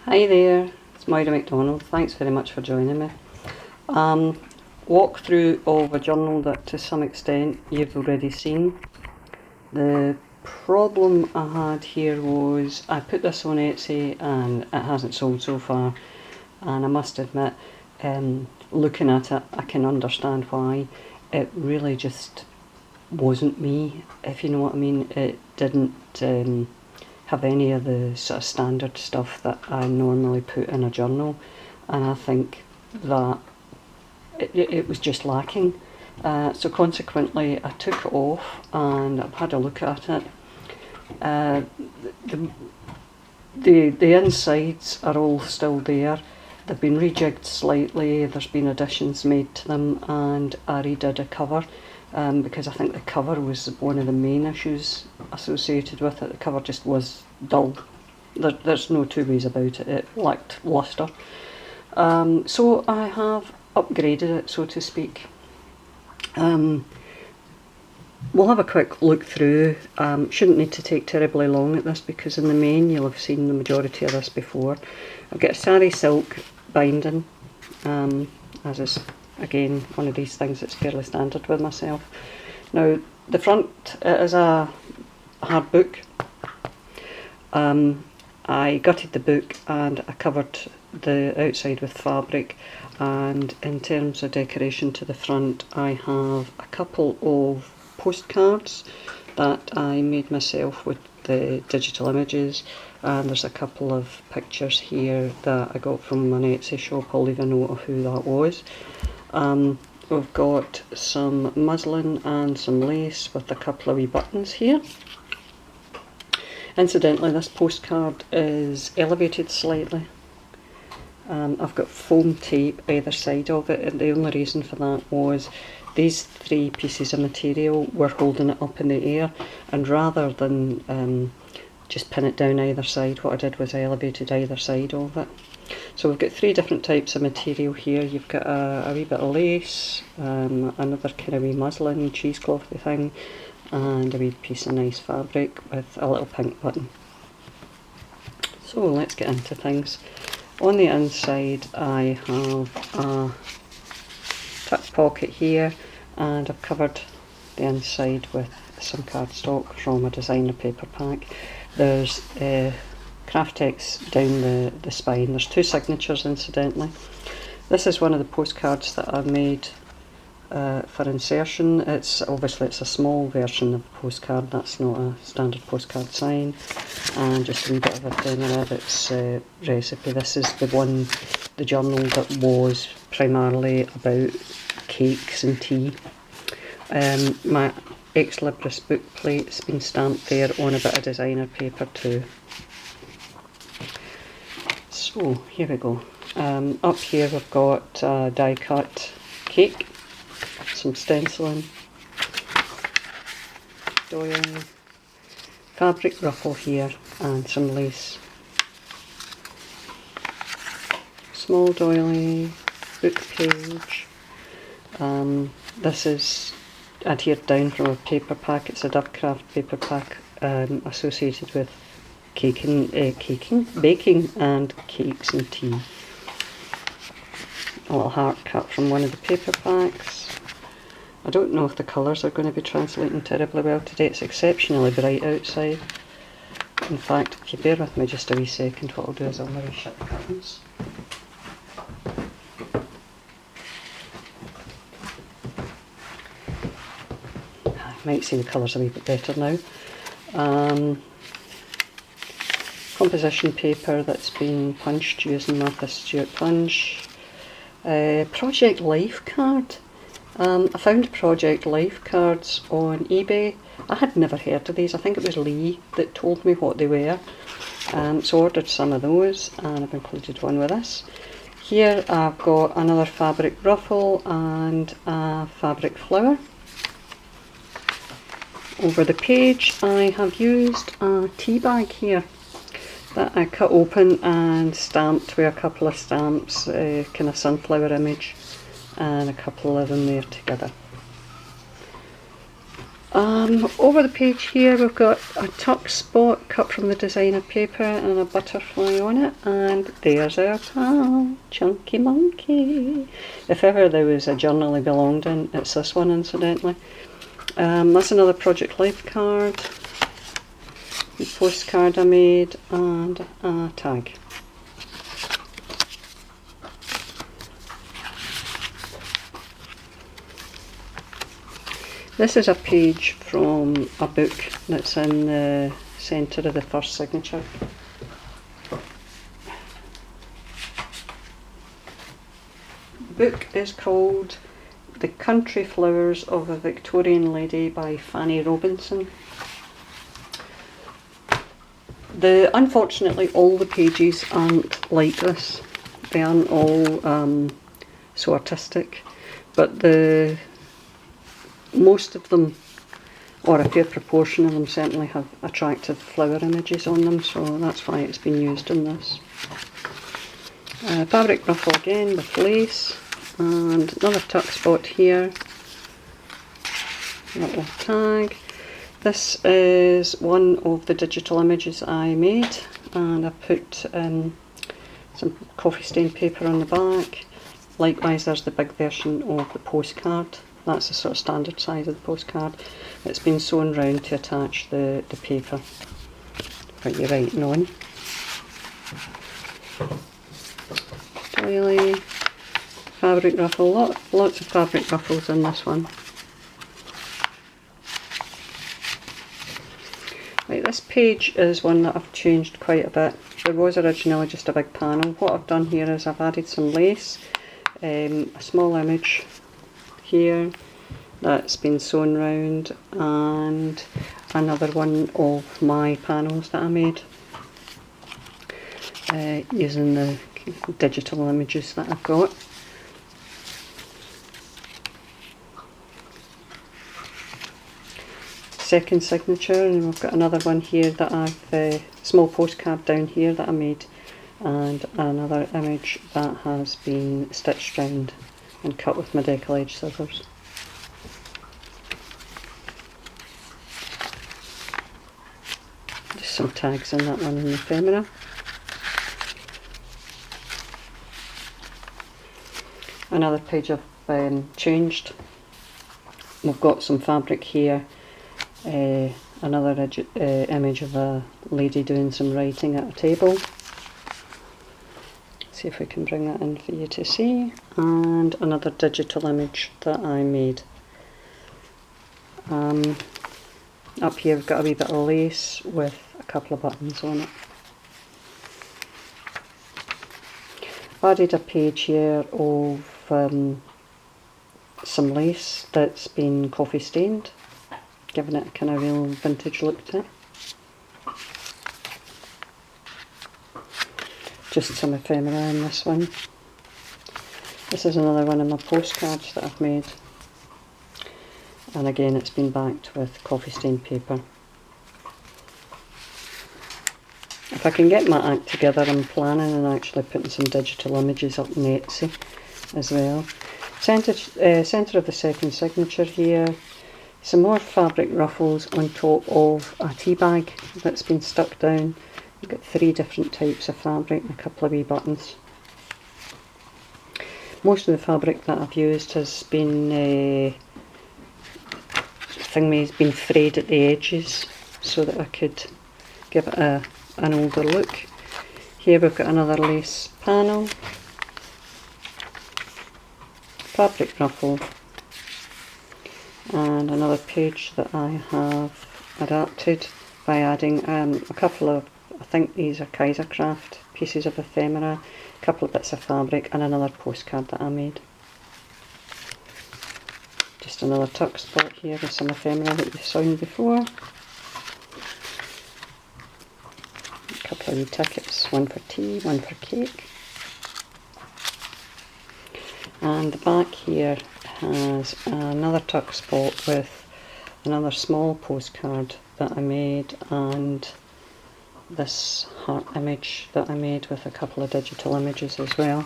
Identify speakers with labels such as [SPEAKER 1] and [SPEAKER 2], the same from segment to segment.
[SPEAKER 1] Hi there, it's Moira McDonald. Thanks very much for joining me. Walk through of a journal that to some extent you've already seen. The problem I had here was I put this on Etsy and it hasn't sold so far, and I must admit, looking at it I can understand why. It really just wasn't me, if you know what I mean. It didn't have any of the sort of standard stuff that I normally put in a journal, and I think that it was just lacking. So consequently I took it off and I've had a look at it. The insides are all still there. They've been rejigged slightly, there's been additions made to them, and I redid a cover because I think the cover was one of the main issues associated with it. The cover just was dull. There's no two ways about it. It lacked lustre. So I have upgraded it, so to speak. We'll have a quick look through. Shouldn't need to take terribly long at this because in the main you'll have seen the majority of this before. I've got a sari silk binding, as is again one of these things that's fairly standard with myself. Now the front is a hard book. I gutted the book and I covered the outside with fabric, and in terms of decoration to the front I have a couple of postcards that I made myself with the digital images, and there's a couple of pictures here that I got from an Etsy shop. I'll leave a note of who that was. We've got some muslin and some lace with a couple of wee buttons here. Incidentally, this postcard is elevated slightly. I've got foam tape either side of it, and the only reason for that was these three pieces of material were holding it up in the air, and rather than just pin it down either side, what I did was I elevated either side of it. So we've got three different types of material here. You've got a wee bit of lace, another kind of wee muslin cheeseclothy thing, and a wee piece of nice fabric with a little pink button. So let's get into things. On the inside I have a tuck pocket here, and I've covered the inside with some cardstock from a designer paper pack. There's craft text down the spine. There's two signatures incidentally. This is one of the postcards that I've made for insertion. It's obviously it's a small version of the postcard, that's not a standard postcard sign, and just a wee bit of a Ephemera's recipe. This is the journal that was primarily about cakes and tea. My Ex Libris book plate's been stamped there on a bit of designer paper too. So here we go. Up here we've got a die cut cake, some stenciling, doiling, fabric ruffle here, and some lace. Small doily, book page. This is adhered down from a paper pack. It's a Dovecraft paper pack associated with baking and cakes and tea. A little heart cut from one of the paper packs. I don't know if the colours are going to be translating terribly well today. It's exceptionally bright outside. In fact, if you bear with me just a wee second, what I'll do is I'll maybe shut the curtains. I might see the colours a wee bit better now. Composition paper that's been punched using Martha Stewart punch. Project Life card. I found Project Life cards on eBay. I had never heard of these. I think it was Lee that told me what they were. So I ordered some of those, and I've included one with this. Here I've got another fabric ruffle and a fabric flower. Over the page I have used a tea bag here that I cut open and stamped with a couple of stamps, kind of sunflower image, and a couple of them there together. Over the page here we've got a tuck spot cut from the designer paper and a butterfly on it, and there's our pal, Chunky Monkey. If ever there was a journal he belonged in, it's this one, incidentally. That's another Project Life card, a postcard I made, and a tag. This is a page from a book that's in the centre of the first signature. The book is called The Country Flowers of a Victorian Lady by Fanny Robinson. Unfortunately, all the pages aren't like this. They aren't all so artistic, but most of them, or a fair proportion of them, certainly have attractive flower images on them, so that's why it's been used in this. Fabric ruffle again with lace, and another tuck spot here, little tag. This is one of the digital images I made, and I put some coffee stained paper on the back. Likewise, there's the big version of the postcard. That's the sort of standard size of the postcard. It's been sewn round to attach the paper that you're writing on. Doily, fabric ruffle, lots of fabric ruffles in this one. Right, this page is one that I've changed quite a bit. There was originally just a big panel. What I've done here is I've added some lace, a small image here that's been sewn round, and another one of my panels that I made using the digital images that I've got. Second signature, and we've got another one here that I've small postcard down here that I made, and another image that has been stitched round and cut with my decal edge scissors. Just some tags in that one in the ephemera. Another page I've changed. We've got some fabric here, another image of a lady doing some writing at a table. See if we can bring that in for you to see, and another digital image that I made. Up here we've got a wee bit of lace with a couple of buttons on it. I've added a page here of some lace that's been coffee stained, giving it a kind of real vintage look to it. Just some ephemera in this one. This is another one of my postcards that I've made, and again it's been backed with coffee stained paper. If I can get my act together, I'm planning on actually putting some digital images up on Etsy as well. Centre of the second signature here, some more fabric ruffles on top of a tea bag that's been stuck down. You've got 3 different types of fabric and a couple of wee buttons. Most of the fabric that I've used has been frayed at the edges so that I could give it an older look. Here we've got another lace panel, fabric ruffle, and another page that I have adapted by adding a couple of, I think these are Kaisercraft pieces of ephemera, a couple of bits of fabric, and another postcard that I made. Just another tuck spot here with some ephemera that you've seen before. A couple of wee tickets, one for tea, one for cake. And the back here has another tuck spot with another small postcard that I made, and this heart image that I made with a couple of digital images as well.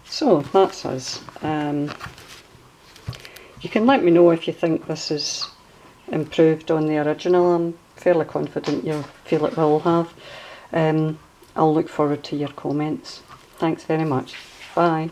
[SPEAKER 1] So that's us. You can let me know if you think this is improved on the original. I'm fairly confident you'll feel it will have. I'll look forward to your comments. Thanks very much. Bye.